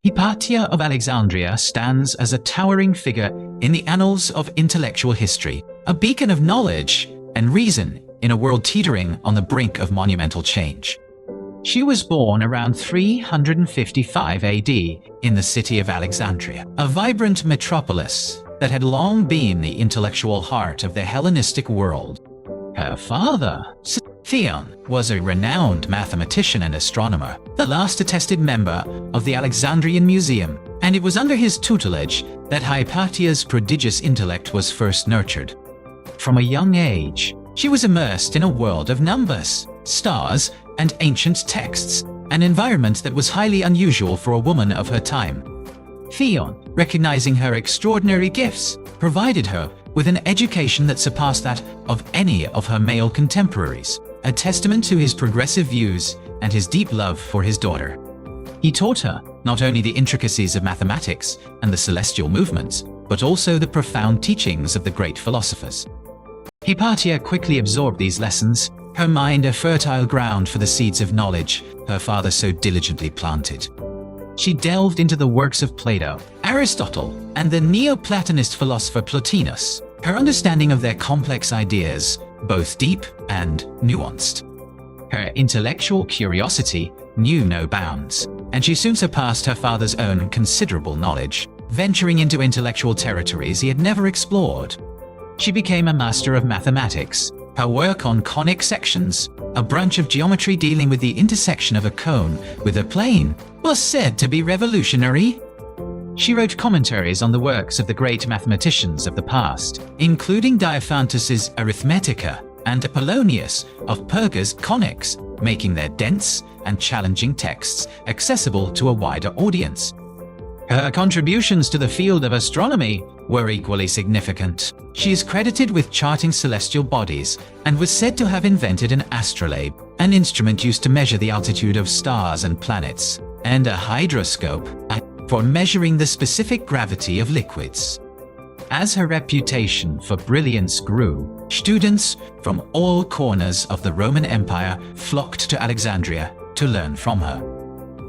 Hypatia of Alexandria stands as a towering figure in the annals of intellectual history, a beacon of knowledge and reason in a world teetering on the brink of monumental change. She was born around 355 AD in the city of Alexandria, a vibrant metropolis that had long been the intellectual heart of the Hellenistic world. Her father, Theon, was a renowned mathematician and astronomer, the last attested member of the Alexandrian Museum, and it was under his tutelage that Hypatia's prodigious intellect was first nurtured. From a young age, she was immersed in a world of numbers, stars, and ancient texts, an environment that was highly unusual for a woman of her time. Theon, recognizing her extraordinary gifts, provided her with an education that surpassed that of any of her male contemporaries, a testament to his progressive views and his deep love for his daughter. He taught her not only the intricacies of mathematics and the celestial movements, but also the profound teachings of the great philosophers. Hypatia quickly absorbed these lessons, her mind a fertile ground for the seeds of knowledge her father so diligently planted. She delved into the works of Plato, Aristotle, and the Neoplatonist philosopher Plotinus, her understanding of their complex ideas, both deep and nuanced. Her intellectual curiosity knew no bounds, and she soon surpassed her father's own considerable knowledge, venturing into intellectual territories he had never explored. She became a master of mathematics. Her work on conic sections, a branch of geometry dealing with the intersection of a cone with a plane, was said to be revolutionary. She wrote commentaries on the works of the great mathematicians of the past, including Diophantus's Arithmetica and Apollonius of Perga's Conics, making their dense and challenging texts accessible to a wider audience. Her contributions to the field of astronomy were equally significant. She is credited with charting celestial bodies and was said to have invented an astrolabe, an instrument used to measure the altitude of stars and planets, and a hydroscope for measuring the specific gravity of liquids. As her reputation for brilliance grew, students from all corners of the Roman Empire flocked to Alexandria to learn from her.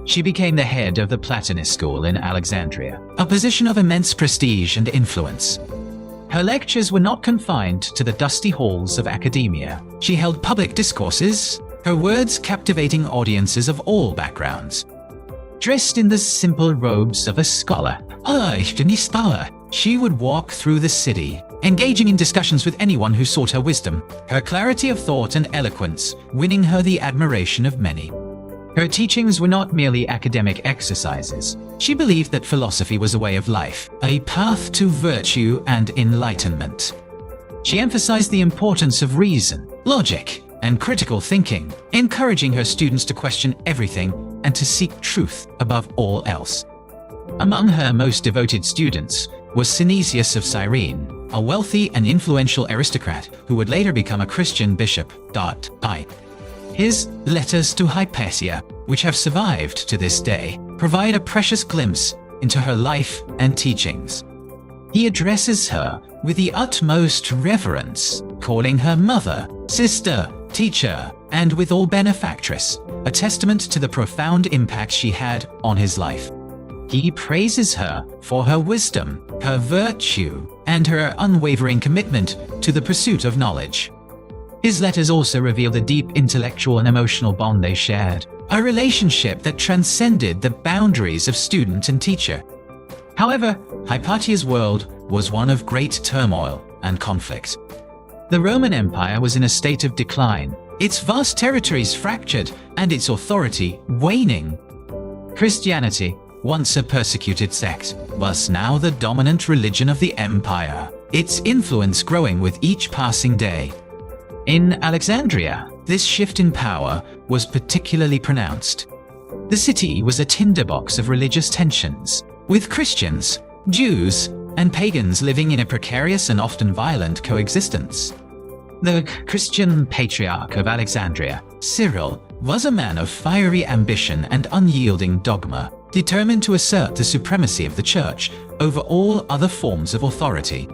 She became the head of the Platonist school in Alexandria, a position of immense prestige and influence. Her lectures were not confined to the dusty halls of academia. She held public discourses, her words captivating audiences of all backgrounds. Dressed in the simple robes of a scholar, she would walk through the city, engaging in discussions with anyone who sought her wisdom, her clarity of thought and eloquence winning her the admiration of many. Her teachings were not merely academic exercises. She believed that philosophy was a way of life, a path to virtue and enlightenment. She emphasized the importance of reason, logic, and critical thinking, encouraging her students to question everything and to seek truth above all else. Among her most devoted students was Synesius of Cyrene, a wealthy and influential aristocrat who would later become a Christian bishop. His letters to Hypatia, which have survived to this day, provide a precious glimpse into her life and teachings. He addresses her with the utmost reverence, calling her mother, sister, teacher, and withal benefactress, a testament to the profound impact she had on his life. He praises her for her wisdom, her virtue, and her unwavering commitment to the pursuit of knowledge. His letters also reveal the deep intellectual and emotional bond they shared, a relationship that transcended the boundaries of student and teacher. However, Hypatia's world was one of great turmoil and conflict. The Roman Empire was in a state of decline, its vast territories fractured and its authority waning. Christianity, once a persecuted sect, was now the dominant religion of the empire, its influence growing with each passing day. In Alexandria, this shift in power was particularly pronounced. The city was a tinderbox of religious tensions, with Christians, Jews, and pagans living in a precarious and often violent coexistence. The Christian patriarch of Alexandria, Cyril, was a man of fiery ambition and unyielding dogma, determined to assert the supremacy of the church over all other forms of authority.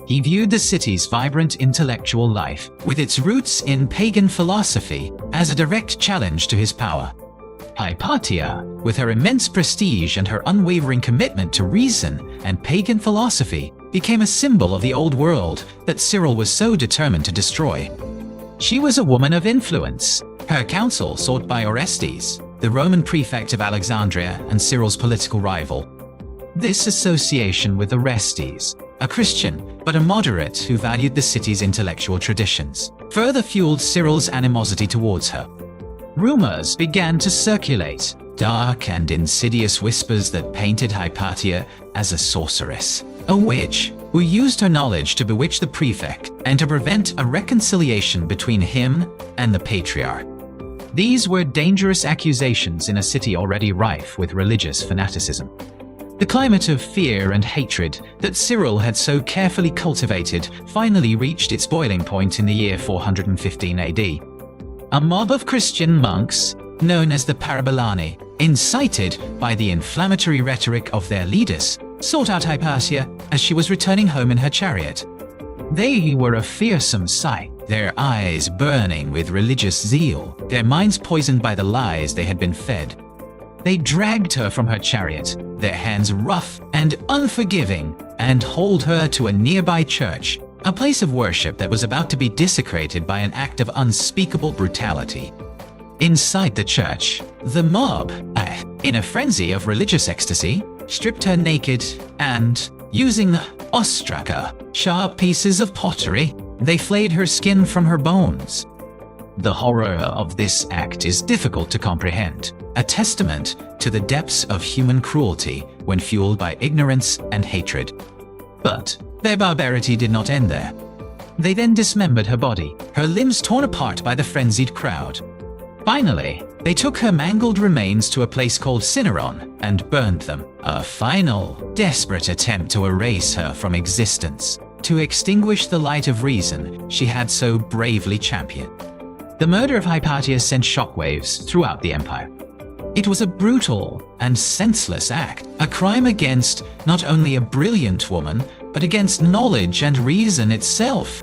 He viewed the city's vibrant intellectual life, with its roots in pagan philosophy, as a direct challenge to his power. Hypatia, with her immense prestige and her unwavering commitment to reason and pagan philosophy, became a symbol of the old world that Cyril was so determined to destroy. She was a woman of influence. Her counsel sought by Orestes, the Roman prefect of Alexandria and Cyril's political rival. This association with Orestes, a Christian but a moderate who valued the city's intellectual traditions, further fueled Cyril's animosity towards her. Rumors began to circulate, dark and insidious whispers that painted Hypatia as a sorceress, a witch who used her knowledge to bewitch the prefect and to prevent a reconciliation between him and the patriarch. These were dangerous accusations in a city already rife with religious fanaticism. The climate of fear and hatred that Cyril had so carefully cultivated finally reached its boiling point in the year 415 AD. A mob of Christian monks, known as the Parabolani, incited by the inflammatory rhetoric of their leaders, sought out Hypatia as she was returning home in her chariot. They were a fearsome sight, their eyes burning with religious zeal, their minds poisoned by the lies they had been fed. They dragged her from her chariot, their hands rough and unforgiving, and hauled her to a nearby church, a place of worship that was about to be desecrated by an act of unspeakable brutality. Inside the church, the mob, in a frenzy of religious ecstasy, stripped her naked and, using ostraka, sharp pieces of pottery, they flayed her skin from her bones. The horror of this act is difficult to comprehend, a testament to the depths of human cruelty when fueled by ignorance and hatred. But their barbarity did not end there. They then dismembered her body, her limbs torn apart by the frenzied crowd. Finally, they took her mangled remains to a place called Cineron and burned them, a final, desperate attempt to erase her from existence, to extinguish the light of reason she had so bravely championed. The murder of Hypatia sent shockwaves throughout the empire. It was a brutal and senseless act, a crime against not only a brilliant woman, but against knowledge and reason itself.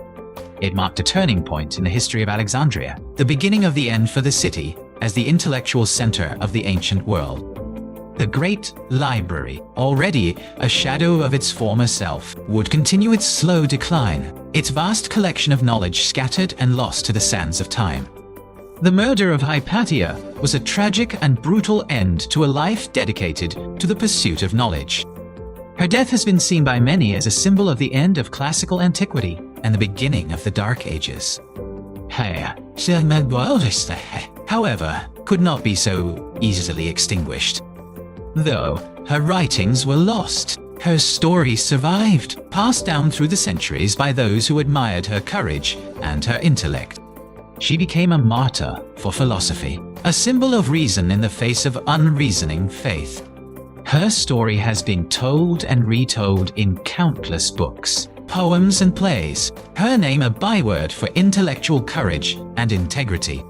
It marked a turning point in the history of Alexandria, the beginning of the end for the city as the intellectual center of the ancient world. The great library, already a shadow of its former self, would continue its slow decline, its vast collection of knowledge scattered and lost to the sands of time. The murder of Hypatia was a tragic and brutal end to a life dedicated to the pursuit of knowledge. Her death has been seen by many as a symbol of the end of classical antiquity and the beginning of the Dark Ages. However, could not be so easily extinguished. Though her writings were lost, her story survived, passed down through the centuries by those who admired her courage and her intellect. She became a martyr for philosophy, a symbol of reason in the face of unreasoning faith. Her story has been told and retold in countless books, poems and plays, her name a byword for intellectual courage and integrity.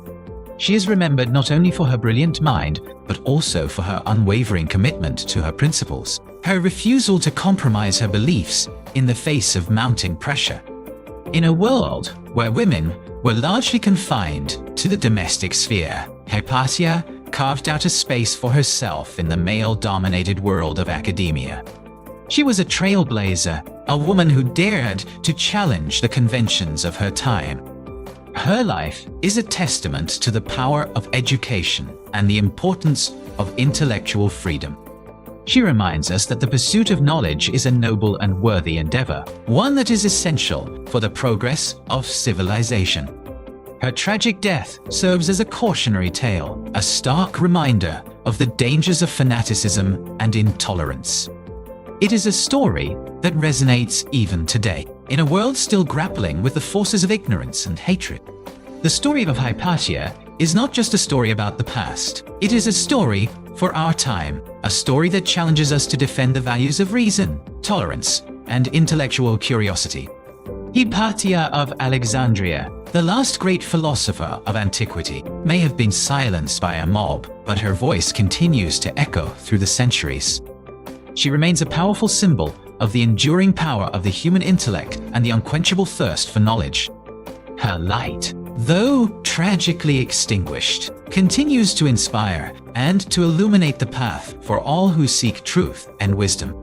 She is remembered not only for her brilliant mind, but also for her unwavering commitment to her principles, her refusal to compromise her beliefs in the face of mounting pressure. In a world where women were largely confined to the domestic sphere, Hypatia carved out a space for herself in the male-dominated world of academia. She was a trailblazer, a woman who dared to challenge the conventions of her time. Her life is a testament to the power of education and the importance of intellectual freedom. She reminds us that the pursuit of knowledge is a noble and worthy endeavor, one that is essential for the progress of civilization. Her tragic death serves as a cautionary tale, a stark reminder of the dangers of fanaticism and intolerance. It is a story that resonates even today, in a world still grappling with the forces of ignorance and hatred. The story of Hypatia is not just a story about the past. It is a story for our time, a story that challenges us to defend the values of reason, tolerance, and intellectual curiosity. Hypatia of Alexandria, the last great philosopher of antiquity, may have been silenced by a mob, but her voice continues to echo through the centuries. She remains a powerful symbol of the enduring power of the human intellect and the unquenchable thirst for knowledge. Her light, though tragically extinguished, continues to inspire and to illuminate the path for all who seek truth and wisdom.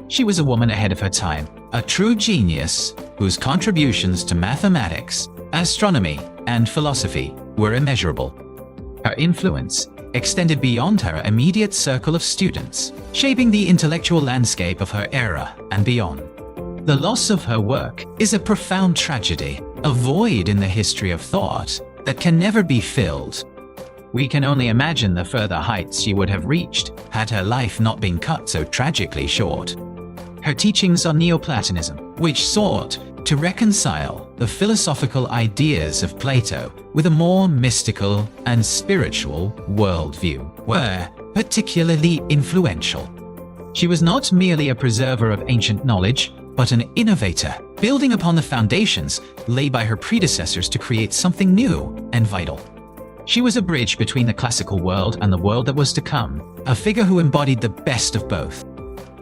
She was a woman ahead of her time, a true genius whose contributions to mathematics, astronomy, and philosophy were immeasurable. Her influence extended beyond her immediate circle of students, shaping the intellectual landscape of her era and beyond. The loss of her work is a profound tragedy, a void in the history of thought that can never be filled. We can only imagine the further heights she would have reached had her life not been cut so tragically short. Her teachings on Neoplatonism, which sought to reconcile the philosophical ideas of Plato with a more mystical and spiritual worldview, were particularly influential. She was not merely a preserver of ancient knowledge, but an innovator, building upon the foundations laid by her predecessors to create something new and vital. She was a bridge between the classical world and the world that was to come, a figure who embodied the best of both.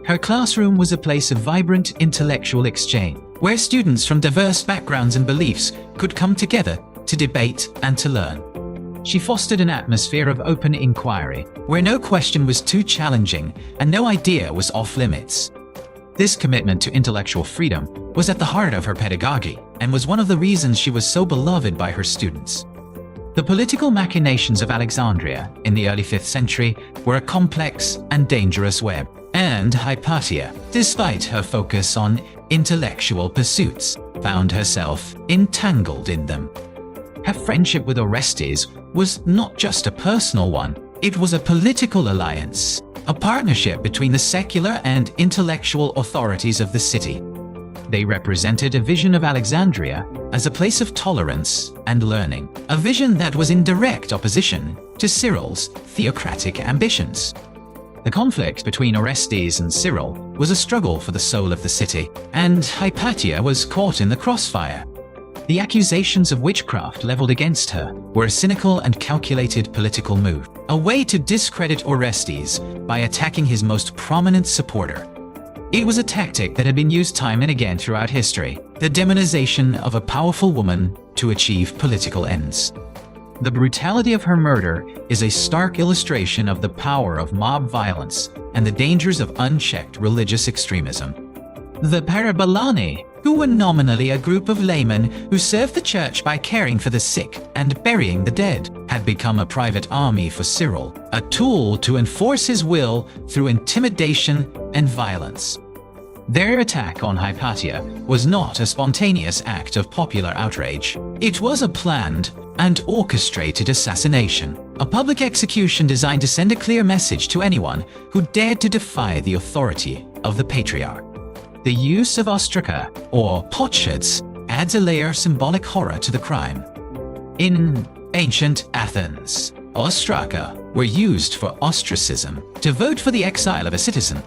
Her classroom was a place of vibrant intellectual exchange, where students from diverse backgrounds and beliefs could come together to debate and to learn. She fostered an atmosphere of open inquiry, where no question was too challenging and no idea was off limits. This commitment to intellectual freedom was at the heart of her pedagogy and was one of the reasons she was so beloved by her students. The political machinations of Alexandria in the early 5th century were a complex and dangerous web, and Hypatia, despite her focus on intellectual pursuits, found herself entangled in them. Her friendship with Orestes was not just a personal one, it was a political alliance, a partnership between the secular and intellectual authorities of the city. They represented a vision of Alexandria as a place of tolerance and learning, a vision that was in direct opposition to Cyril's theocratic ambitions. The conflict between Orestes and Cyril was a struggle for the soul of the city, and Hypatia was caught in the crossfire. The accusations of witchcraft leveled against her were a cynical and calculated political move, a way to discredit Orestes by attacking his most prominent supporter. It was a tactic that had been used time and again throughout history, the demonization of a powerful woman to achieve political ends. The brutality of her murder is a stark illustration of the power of mob violence and the dangers of unchecked religious extremism. The Parabolani, who were nominally a group of laymen who served the church by caring for the sick and burying the dead, had become a private army for Cyril, a tool to enforce his will through intimidation and violence. Their attack on Hypatia was not a spontaneous act of popular outrage. It was a planned and orchestrated assassination, a public execution designed to send a clear message to anyone who dared to defy the authority of the patriarch. The use of ostraca, or potsherds, adds a layer of symbolic horror to the crime. In ancient Athens, ostraca were used for ostracism, to vote for the exile of a citizen.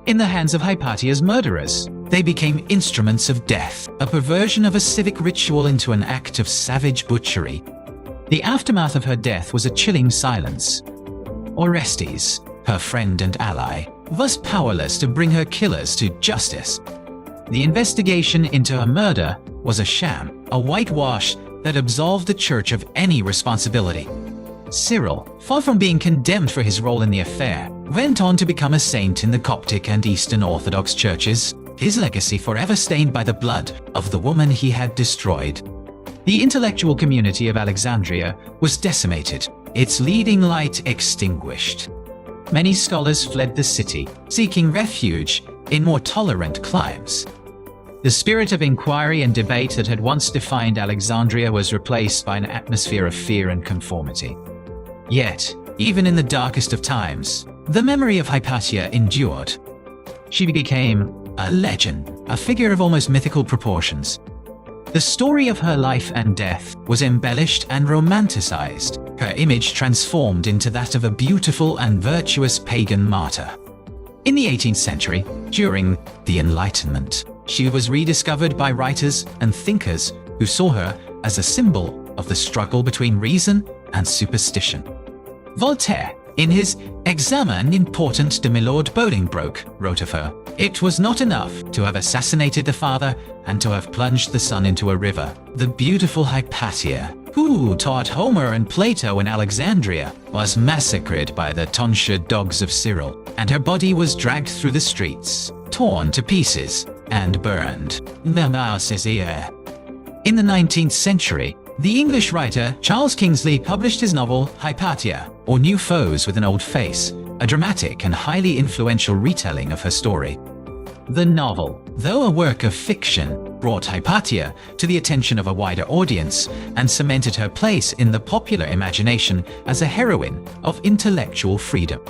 In the hands of Hypatia's murderers, they became instruments of death, a perversion of a civic ritual into an act of savage butchery. The aftermath of her death was a chilling silence. Orestes, her friend and ally, was powerless to bring her killers to justice. The investigation into her murder was a sham, a whitewash that absolved the church of any responsibility. Cyril, far from being condemned for his role in the affair, went on to become a saint in the Coptic and Eastern Orthodox churches, his legacy forever stained by the blood of the woman he had destroyed. The intellectual community of Alexandria was decimated, its leading light extinguished. Many scholars fled the city, seeking refuge in more tolerant climes. The spirit of inquiry and debate that had once defined Alexandria was replaced by an atmosphere of fear and conformity. Yet, even in the darkest of times, the memory of Hypatia endured. She became a legend, a figure of almost mythical proportions. The story of her life and death was embellished and romanticized, her image transformed into that of a beautiful and virtuous pagan martyr. In the 18th century, during the Enlightenment, she was rediscovered by writers and thinkers who saw her as a symbol of the struggle between reason and superstition. Voltaire, in his Examen important de Milord Bolingbroke, wrote of her, "It was not enough to have assassinated the father and to have plunged the son into a river. The beautiful Hypatia who taught Homer and Plato in Alexandria, was massacred by the tonsured dogs of Cyril, and her body was dragged through the streets, torn to pieces, and burned. The mouse is here. In the 19th century, the English writer Charles Kingsley published his novel Hypatia, or New Foes with an Old Face, a dramatic and highly influential retelling of her story. The novel, though a work of fiction, brought Hypatia to the attention of a wider audience and cemented her place in the popular imagination as a heroine of intellectual freedom.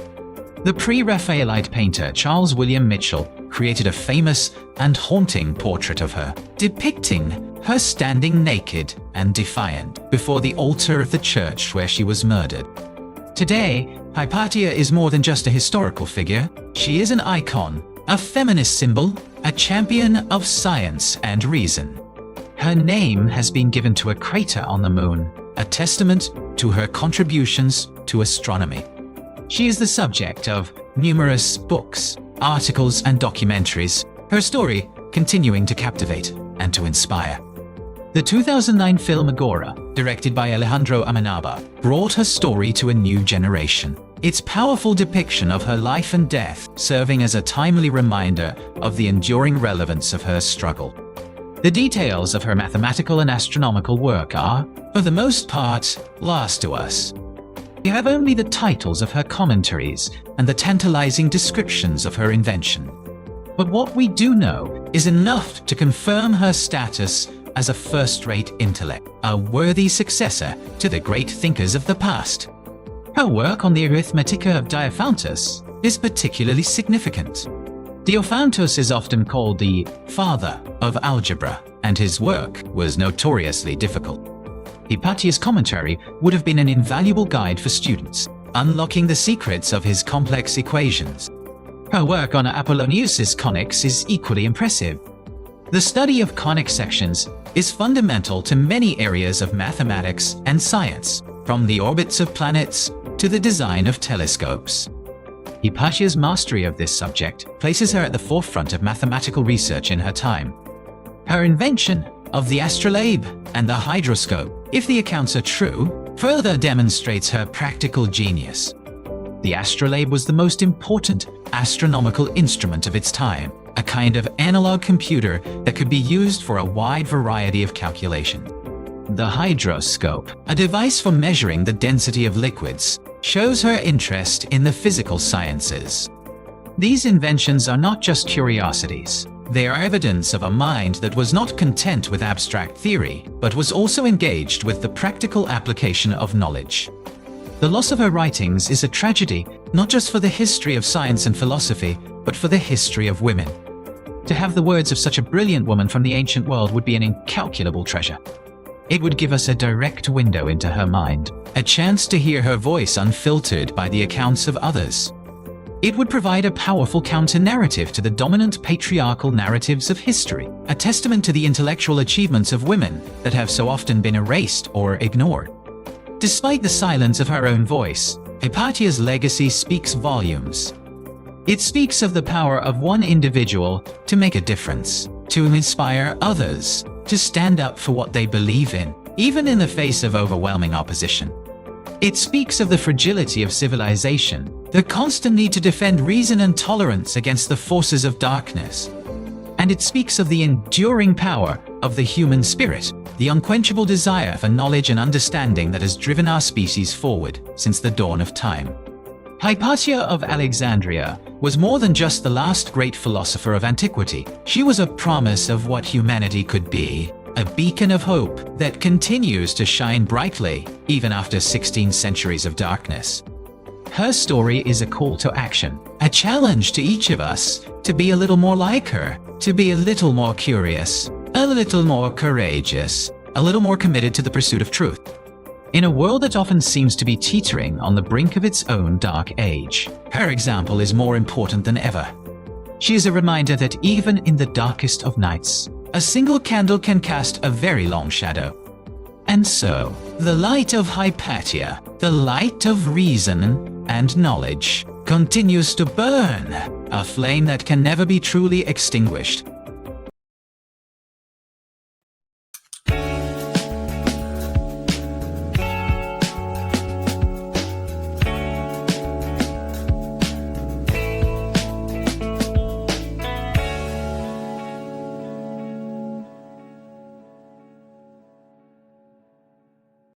The pre-Raphaelite painter Charles William Mitchell created a famous and haunting portrait of her, depicting her standing naked and defiant before the altar of the church where she was murdered. Today, Hypatia is more than just a historical figure. She is an icon, a feminist symbol, a champion of science and reason. Her name has been given to a crater on the moon, a testament to her contributions to astronomy. She is the subject of numerous books, articles, and documentaries, her story continuing to captivate and to inspire. The 2009 film Agora, directed by Alejandro Amenaba, brought her story to a new generation. Its powerful depiction of her life and death serving as a timely reminder of the enduring relevance of her struggle. The details of her mathematical and astronomical work are, for the most part, lost to us. We have only the titles of her commentaries and the tantalizing descriptions of her invention. But what we do know is enough to confirm her status as a first-rate intellect, a worthy successor to the great thinkers of the past. Her work on the Arithmetica of Diophantus is particularly significant. Diophantus is often called the father of algebra, and his work was notoriously difficult. Hypatia's commentary would have been an invaluable guide for students, unlocking the secrets of his complex equations. Her work on Apollonius's conics is equally impressive. The study of conic sections is fundamental to many areas of mathematics and science, from the orbits of planets to the design of telescopes. Hypatia's mastery of this subject places her at the forefront of mathematical research in her time. Her invention of the astrolabe and the hydroscope, if the accounts are true, further demonstrates her practical genius. The astrolabe was the most important astronomical instrument of its time, a kind of analog computer that could be used for a wide variety of calculations. The hydroscope, a device for measuring the density of liquids, shows her interest in the physical sciences. These inventions are not just curiosities. They are evidence of a mind that was not content with abstract theory, but was also engaged with the practical application of knowledge. The loss of her writings is a tragedy, not just for the history of science and philosophy, but for the history of women. To have the words of such a brilliant woman from the ancient world would be an incalculable treasure. It would give us a direct window into her mind, a chance to hear her voice unfiltered by the accounts of others. It would provide a powerful counter-narrative to the dominant patriarchal narratives of history, a testament to the intellectual achievements of women that have so often been erased or ignored. Despite the silence of her own voice, Hypatia's legacy speaks volumes. It speaks of the power of one individual to make a difference, to inspire others, to stand up for what they believe in, even in the face of overwhelming opposition. It speaks of the fragility of civilization, the constant need to defend reason and tolerance against the forces of darkness. And it speaks of the enduring power of the human spirit, the unquenchable desire for knowledge and understanding that has driven our species forward since the dawn of time. Hypatia of Alexandria was more than just the last great philosopher of antiquity. She was a promise of what humanity could be, a beacon of hope that continues to shine brightly even after 16 centuries of darkness. Her story is a call to action, a challenge to each of us to be a little more like her, to be a little more curious, a little more courageous, a little more committed to the pursuit of truth. In a world that often seems to be teetering on the brink of its own dark age, her example is more important than ever. She is a reminder that even in the darkest of nights, a single candle can cast a very long shadow. And so, the light of Hypatia, the light of reason and knowledge, continues to burn, a flame that can never be truly extinguished.